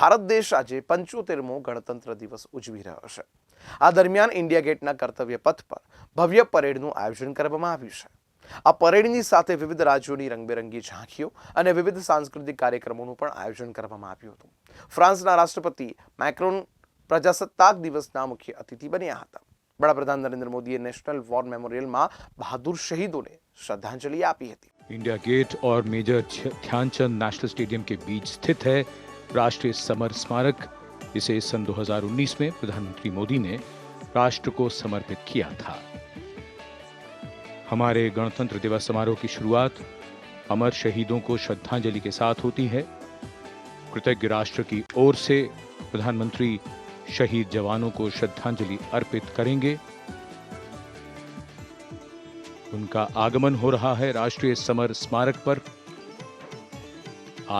ભારત દેશ આજે 75મો ગણતંત્ર દિવસ ઉજવી રહ્યો છે. આ દરમિયાન ઇન્ડિયા ગેટના કર્તવ્ય પથ પર ભવ્ય પરેડનું આયોજન કરવામાં આવ્યું છે. આ પરેડની સાથે વિવિધ રાજ્યોની રંગબેરંગી ઝાંખીઓ અને વિવિધ સાંસ્કૃતિક કાર્યક્રમોનું પણ આયોજન કરવામાં આવ્યું હતું. ફ્રાન્સના રાષ્ટ્રપતિ મેક્રોન પ્રજાસત્તાક દિવસના મુખ્ય અતિથિ બન્યા હતા. વડાપ્રધાન નરેન્દ્ર મોદીએ નેશનલ વોર મેમોરિયલમાં બહાદુર શહીદોને श्रद्धांजलि आपी थी. इंडिया गेट और मेजर ध्यानचंद नेशनल स्टेडियम के बीच स्थित है राष्ट्रीय समर स्मारक. इसे सन 2019 में प्रधानमंत्री मोदी ने राष्ट्र को समर्पित किया था. हमारे गणतंत्र दिवस समारोह की शुरुआत अमर शहीदों को श्रद्धांजलि के साथ होती है. कृतज्ञ राष्ट्र की ओर से प्रधानमंत्री शहीद जवानों को श्रद्धांजलि अर्पित करेंगे. उनका आगमन हो रहा है राष्ट्रीय समर स्मारक पर.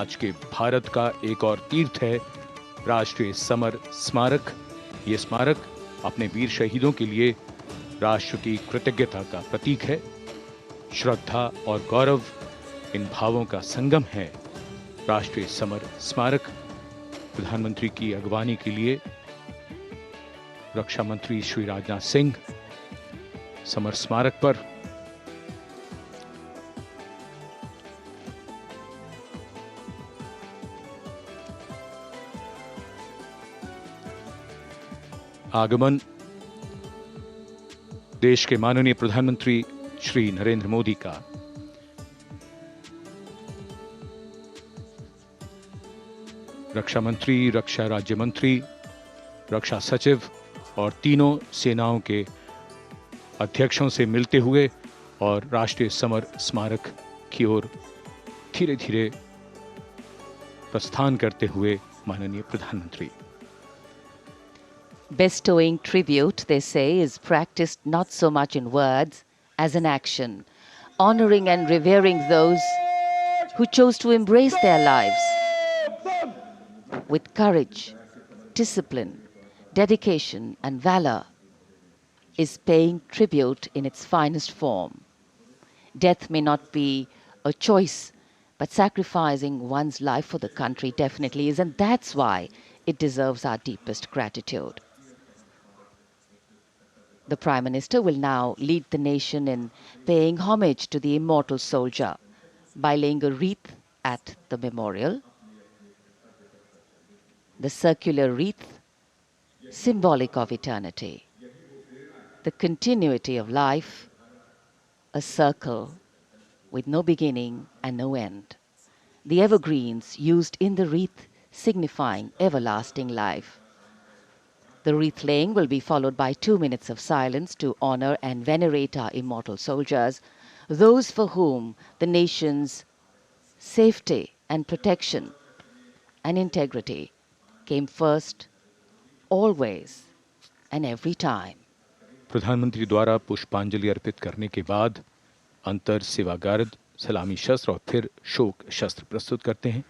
आज के भारत का एक और तीर्थ है राष्ट्रीय समर स्मारक. ये स्मारक अपने वीर शहीदों के लिए राष्ट्र की कृतज्ञता का प्रतीक है. श्रद्धा और गौरव इन भावों का संगम है राष्ट्रीय समर स्मारक. प्रधानमंत्री की अगवानी के लिए रक्षा मंत्री श्री राजनाथ सिंह समर स्मारक पर आगमन. देश के माननीय प्रधानमंत्री श्री नरेंद्र मोदी का रक्षा मंत्री, रक्षा राज्य मंत्री, रक्षा सचिव और तीनों सेनाओं के अध्यक्षों से मिलते हुए और राष्ट्रीय समर स्मारक की ओर धीरे धीरे प्रस्थान करते हुए माननीय प्रधानमंत्री. Bestowing tribute, they say, is practiced not so much in words as in action, honoring and revering those who chose to embrace their lives with courage, discipline, dedication and valor is paying tribute in its finest form. Death may not be a choice, but sacrificing one's life for the country definitely is, and that's why it deserves our deepest gratitude. The Prime Minister will now lead the nation in paying homage to the immortal soldier by laying a wreath at the memorial. The circular wreath, symbolic of eternity, the continuity of life, a circle with no beginning and no end. The evergreens used in the wreath signifying everlasting life. The wreath laying will be followed by 2 minutes of silence to honor and venerate our immortal soldiers, those for whom the nation's safety and protection and integrity came first, always and every time. प्रधानमंत्री द्वारा पुष्पांजलि अर्पित करने के बाद अंतर सेवा guard सलामी शस्त्र और फिर शोक शस्त्र प्रस्तुत करते हैं.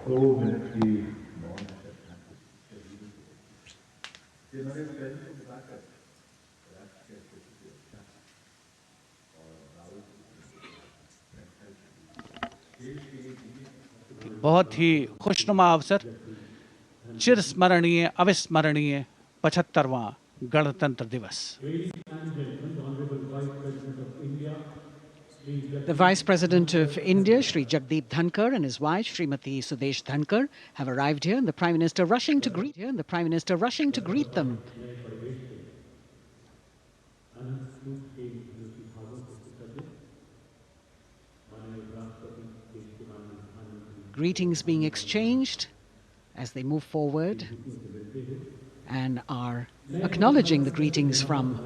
बहुत ही खुशनुमा अवसर, चिरस्मरणीय अविस्मरणीय 75वां गणतंत्र दिवस। The Vice President of India, Shri Jagdeep Dhankar, and his wife, Srimati Sudesh Dhankar, have arrived here, and the Prime Minister rushing to greet them. Greetings being exchanged as they move forward and are acknowledging the greetings from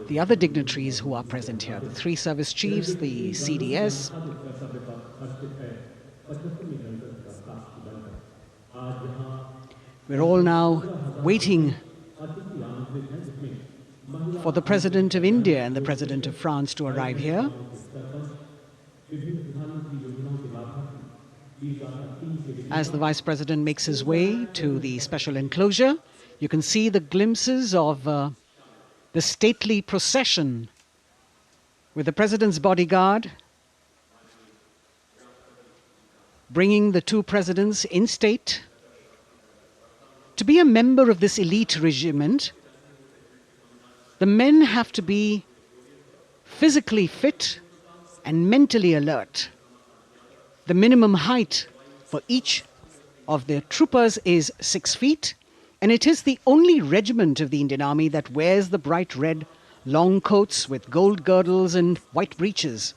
the other dignitaries who are present here, the three service chiefs, the CDS. We're all now waiting for the President of India and the President of France to arrive here. As the Vice President makes his way to the special enclosure, you can see the glimpses of the stately procession with the President's bodyguard bringing the two presidents in state. To be a member of this elite regiment, the men have to be physically fit and mentally alert. The minimum height for each of the troopers is 6 feet, and it is the only regiment of the Indian Army that wears the bright red long coats with gold girdles and white breeches,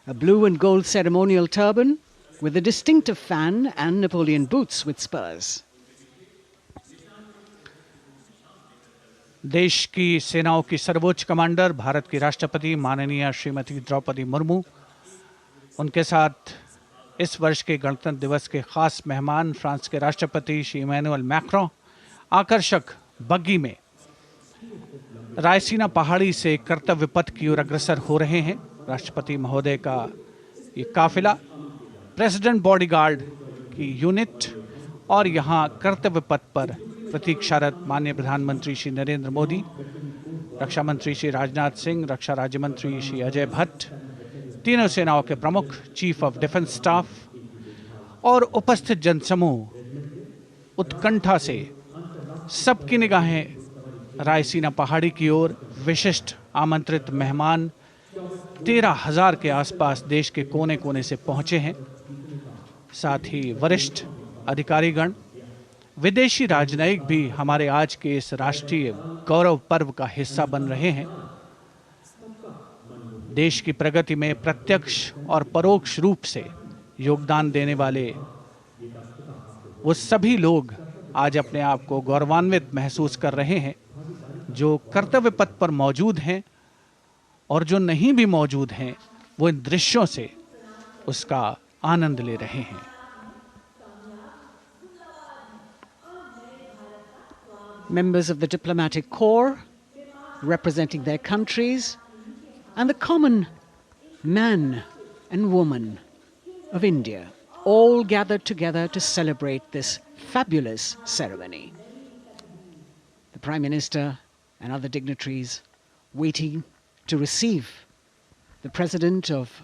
a blue and gold ceremonial turban with a distinctive fan and Napoleon boots with spurs. देश की सेनाओं की सर्वोच्च commander Bharat की राष्ट्रपति माननीय श्रीमती द्रौपदी मुर्मू, उनके साथ इस वर्ष के गणतंत्र दिवस के खास मेहमान फ्रांस के राष्ट्रपति श्री इमैनुअल मैक्रों आकर्षक बग्गी में रायसीना पहाड़ी से कर्तव्य पथ की ओर अग्रसर हो रहे हैं। राष्ट्रपति महोदय का ये काफिला प्रेसिडेंट बॉडीगार्ड की यूनिट और यहाँ कर्तव्य पथ पर प्रतीक्षारत माननीय प्रधानमंत्री श्री नरेंद्र मोदी, रक्षा मंत्री श्री राजनाथ सिंह, रक्षा राज्य मंत्री श्री अजय भट्ट, तीनों सेनाओं के प्रमुख, चीफ ऑफ डिफेंस स्टाफ और उपस्थित जनसमूह उत्कंठा से सबकी निगाहें रायसीना पहाड़ी की ओर। विशिष्ट आमंत्रित मेहमान 13,000 के आसपास देश के कोने कोने से पहुंचे हैं। साथ ही वरिष्ठ अधिकारीगण, विदेशी राजनयिक भी हमारे आज के इस राष्ट्रीय गौरव पर्व का हिस्सा बन रहे हैं। देश की प्रगति में प्रत्यक्ष और परोक्ष रूप से योगदान देने वाले वो सभी लोग आज अपने आप को गौरवान्वित महसूस कर रहे हैं, जो कर्तव्य पथ पर मौजूद हैं और जो नहीं भी मौजूद हैं, वो इन दृश्यों से उसका आनंद ले रहे हैं। Members of the diplomatic corps representing their countries and the common man and woman of India all gathered together to celebrate this fabulous ceremony. The Prime Minister and other dignitaries waiting to receive the President of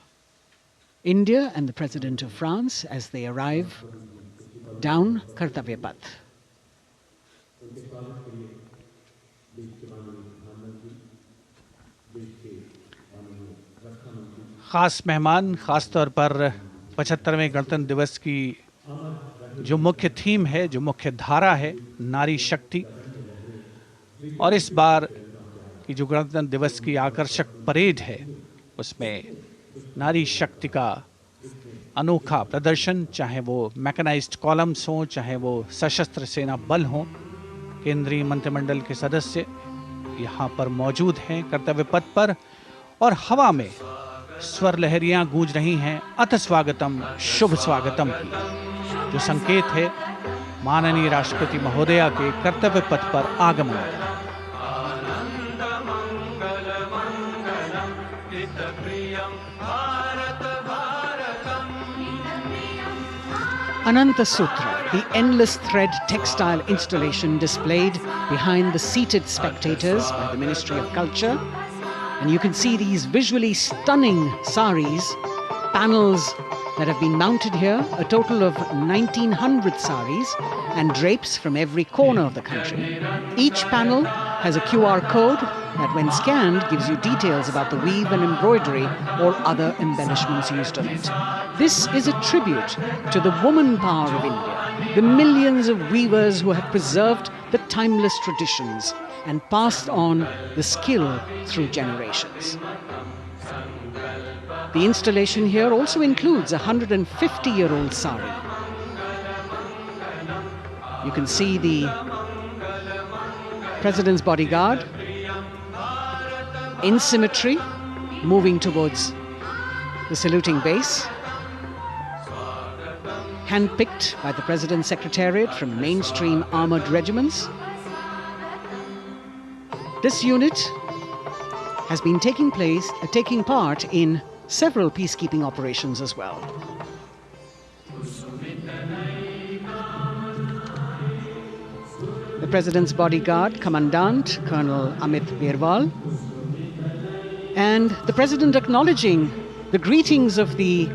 India and the President of France as they arrive down Kartavya Path. खास मेहमान, खास तौर पर 75वें गणतंत्र दिवस की जो मुख्य थीम है, जो मुख्य धारा है, नारी शक्ति, और इस बार की जो गणतंत्र दिवस की आकर्षक परेड है उसमें नारी शक्ति का अनोखा प्रदर्शन, चाहे वो मैकेनाइज्ड कॉलम्स हों, चाहे वो सशस्त्र सेना बल हों, केंद्रीय मंत्रिमंडल के सदस्य यहाँ पर मौजूद हैं कर्तव्य पथ पर, और हवा में स्वर लहरियां गूंज रही हैं अथ स्वागतम, शुभ स्वागतम की, जो संकेत है माननीय राष्ट्रपति महोदया के कर्तव्य पथ पर आगमन का। Ananta Sutra, the endless thread textile installation displayed behind the seated spectators by the Ministry of Culture. And you can see these visually stunning saris, panels that have been mounted here, a total of 1900 saris and drapes from every corner of the country. Each panel has a QR code that when scanned gives you details about the weave and embroidery or other embellishments used on it. This is a tribute to the woman power of India, the millions of weavers who have preserved the timeless traditions and passed on the skill through generations. The installation here also includes a 150-year-old sari. You can see the President's bodyguard in symmetry, moving towards the saluting base, handpicked by the President's Secretariat from mainstream armoured regiments. This unit has been taking part in several peacekeeping operations as well. The President's bodyguard, Commandant Colonel Amit Birwal, and the President acknowledging the greetings of the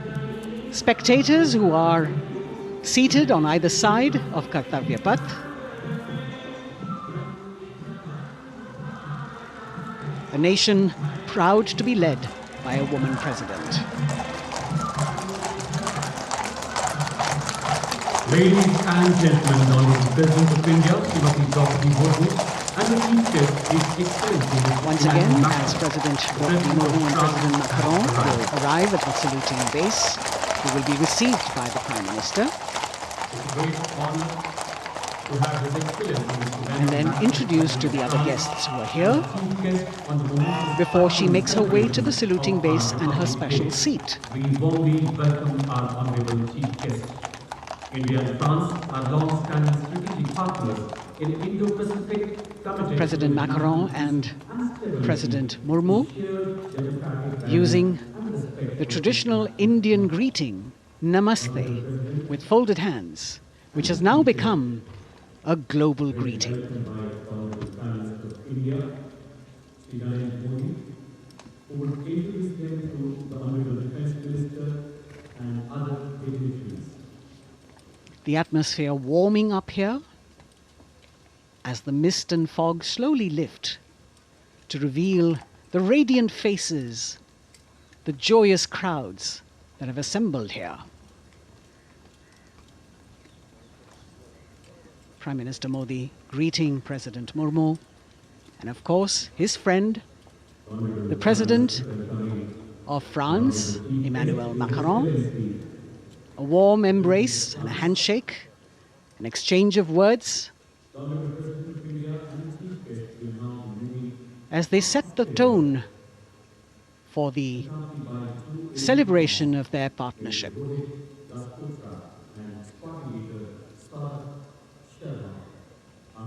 spectators who are seated on either side of Kartavya Path. A nation proud to be led by a woman president. Ladies and gentlemen, the Honourable President of India, Srimati Draupadi Murmu, and the Chief Guest, His Excellency Once again, as President Draupadi Murmu and President Macron will arrive at the saluting base, who will be received by the Prime Minister, it's a great honour to have His Excellency and then introduced to the other guests who are here, Chief Guest on the moment. before she makes her way to the saluting base and her special seat. We warmly welcome our Honourable Chief Guest. India and France are long-standing strategic partners in Indo-Pacific committed. President Macron and President Murmu using the traditional Indian greeting, Namaste, with folded hands, which has now become a global greeting. The atmosphere warming up here as the mist and fog slowly lift to reveal the radiant faces, the joyous crowds that have assembled here. Prime Minister Modi greeting President Murmu, and of course his friend, the President of France, Emmanuel Macron. A warm embrace and a handshake, an exchange of words as they set the tone for the celebration of their partnership.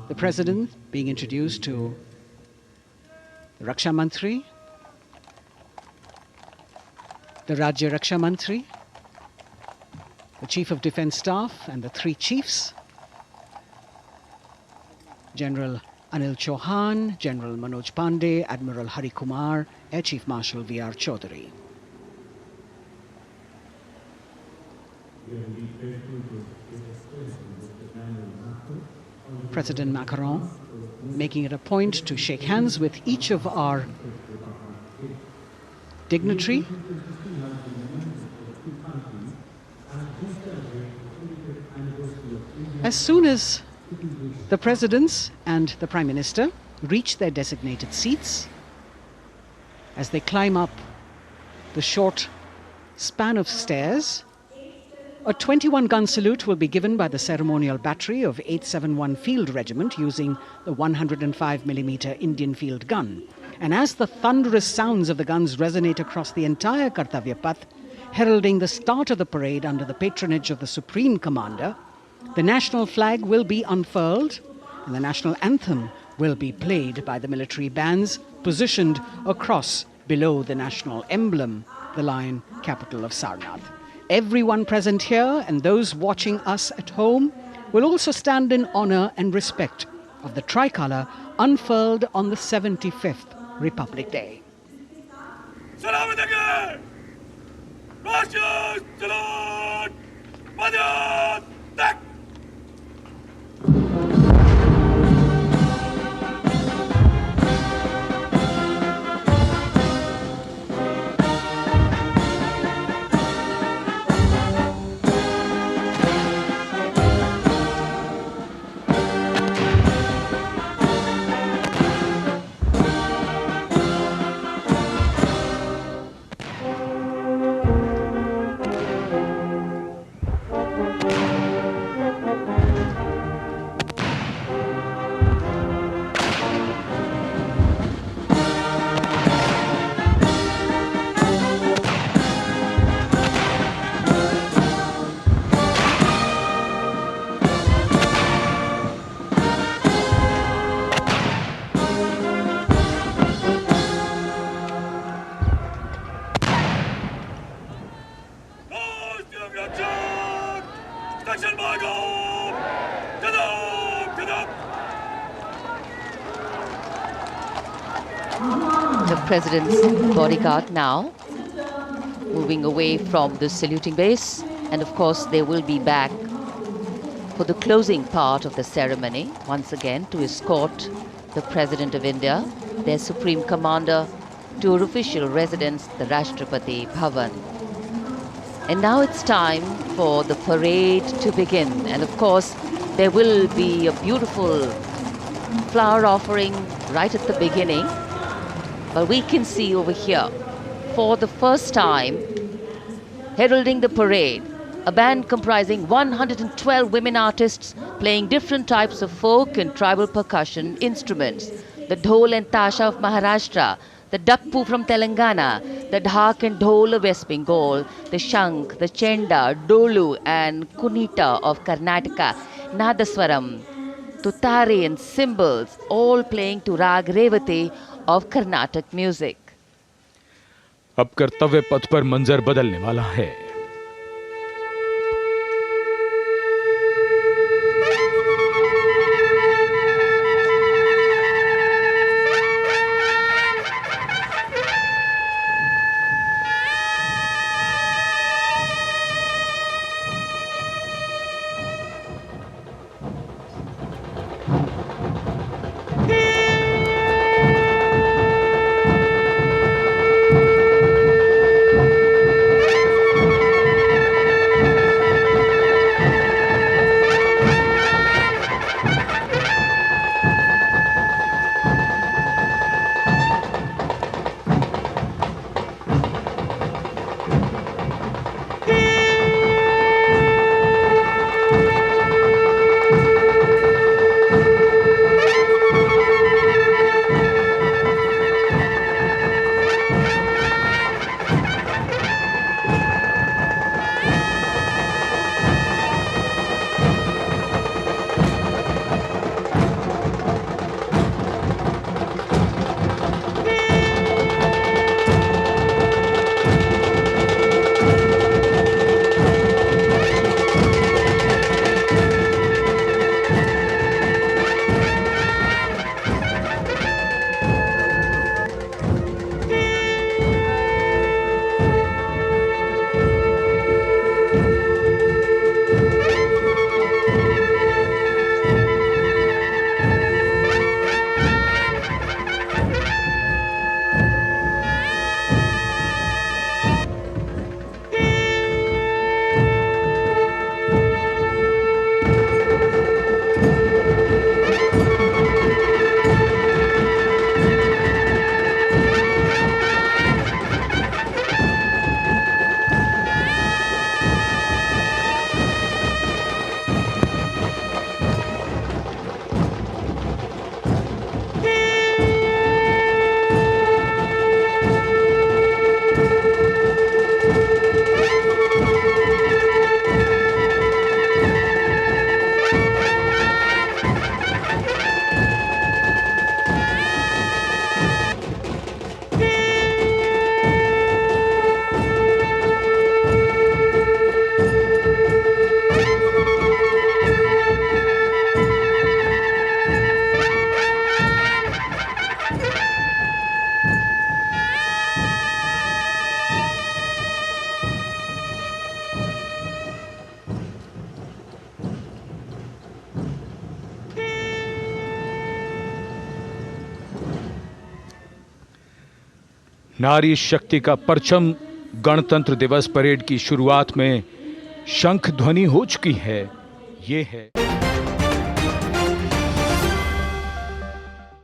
The President being introduced to the Raksha Mantri, the Rajya Raksha Mantri, the Chief of Defence Staff and the three chiefs, General Anil Chauhan, General Manoj Pandey, Admiral Hari Kumar, Air Chief Marshal V.R. Chaudhary. President Macron making it a point to shake hands with each of our dignitary. As soon as the presidents and the Prime Minister reach their designated seats, as they climb up the short span of stairs, a 21-gun salute will be given by the ceremonial battery of 871 Field Regiment using the 105mm Indian field gun. And as the thunderous sounds of the guns resonate across the entire Kartavya Path, heralding the start of the parade under the patronage of the Supreme Commander, the national flag will be unfurled and the national anthem will be played by the military bands positioned across below the national emblem, the lion capital of Sarnath. Everyone present here and those watching us at home will also stand in honour and respect of the tricolour unfurled on the 75th Republic Day. The president's bodyguard now moving away from the saluting base, and of course they will be back for the closing part of the ceremony once again to escort the President of India, their Supreme Commander, to her official residence, the Rashtrapati Bhavan. And now it's time for the parade to begin, and of course there will be a beautiful flower offering right at the beginning. But we can see over here, for the first time, heralding the parade, a band comprising 112 women artists playing different types of folk and tribal percussion instruments. The dhol and tasha of Maharashtra, the dakpu from Telangana, the dhak and dhol of West Bengal, the shank, the chenda, dolu and kunita of Karnataka, nadaswaram, tutari and cymbals, all playing to rag revati of Carnatic music. अब कर्तव्य पथ पर मंजर बदलने वाला है। नारी शक्ति का परचम गणतंत्र दिवस परेड की शुरुआत में शंख ध्वनि हो चुकी है। ये है